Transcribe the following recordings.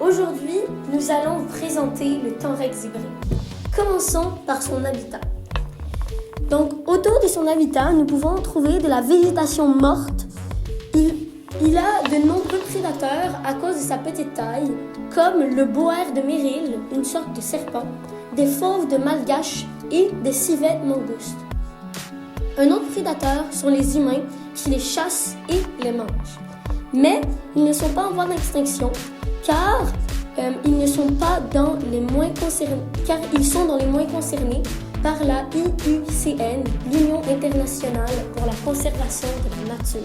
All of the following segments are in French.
Aujourd'hui, nous allons vous présenter le Tenrex zébré. Commençons par son habitat. Donc, autour de son habitat, nous pouvons trouver de la végétation morte. Il a de nombreux prédateurs à cause de sa petite taille, comme le boer de Merrill, une sorte de serpent, des fauves de Malgache et des civettes mangoustes. Un autre prédateur sont les humains qui les chassent et les mangent. Mais ils ne sont pas en voie d'extinction car ils ne sont pas dans les moins concernés, car ils sont dans les moins concernés par la IUCN, l'Union internationale pour la conservation de la nature.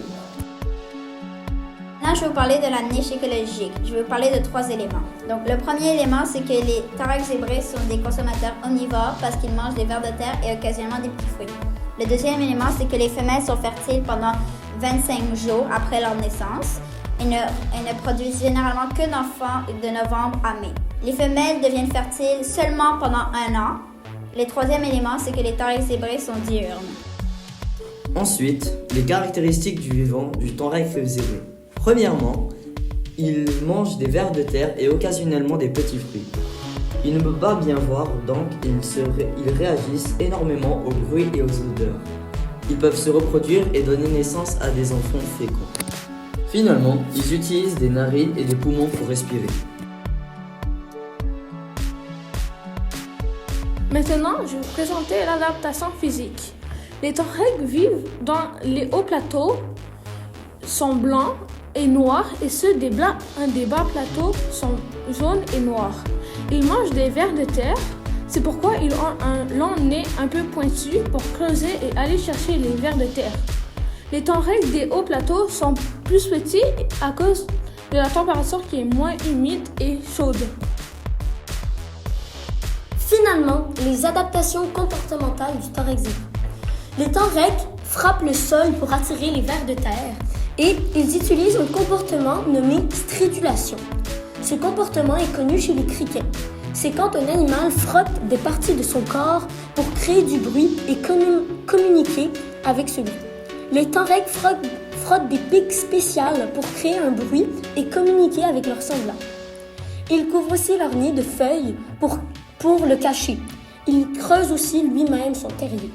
Là, je vais vous parler de la niche écologique. Je vais vous parler de 3 éléments. Donc, le premier élément, c'est que les Tenrex zébrés sont des consommateurs omnivores parce qu'ils mangent des vers de terre et occasionnellement des petits fruits. Le deuxième élément, c'est que les femelles sont fertiles pendant 25 jours après leur naissance et ne produisent généralement que d'enfants de novembre à mai. Les femelles deviennent fertiles seulement pendant 1 an. Le troisième élément, c'est que les Tenrex zébrés sont diurnes. Ensuite, les caractéristiques du vivant du Tenrex zébré. Premièrement, il mange des vers de terre et occasionnellement des petits fruits. Il ne peut pas bien voir, donc ils réagissent énormément au bruit et aux odeurs. Ils peuvent se reproduire et donner naissance à des enfants féconds. Finalement, ils utilisent des narines et des poumons pour respirer. Maintenant, je vais vous présenter l'adaptation physique. Les Tenrex vivent dans les hauts plateaux, sont blancs et noirs, et ceux des bas plateaux sont jaunes et noirs. Ils mangent des vers de terre, c'est pourquoi ils ont un long nez un peu pointu pour creuser et aller chercher les vers de terre. Les Tenrex des hauts plateaux sont plus petits à cause de la température qui est moins humide et chaude. Finalement, les adaptations comportementales du Tenrex zébré. Les Tenrex frappent le sol pour attirer les vers de terre et ils utilisent un comportement nommé stridulation. Ce comportement est connu chez les criquets. C'est quand un animal frotte des parties de son corps pour créer du bruit et communiquer avec celui. Les Tenrex frottent des pics spéciales pour créer un bruit et communiquer avec leurs semblants. Ils couvrent aussi leur nid de feuilles pour le cacher. Il creuse aussi lui-même son terrier.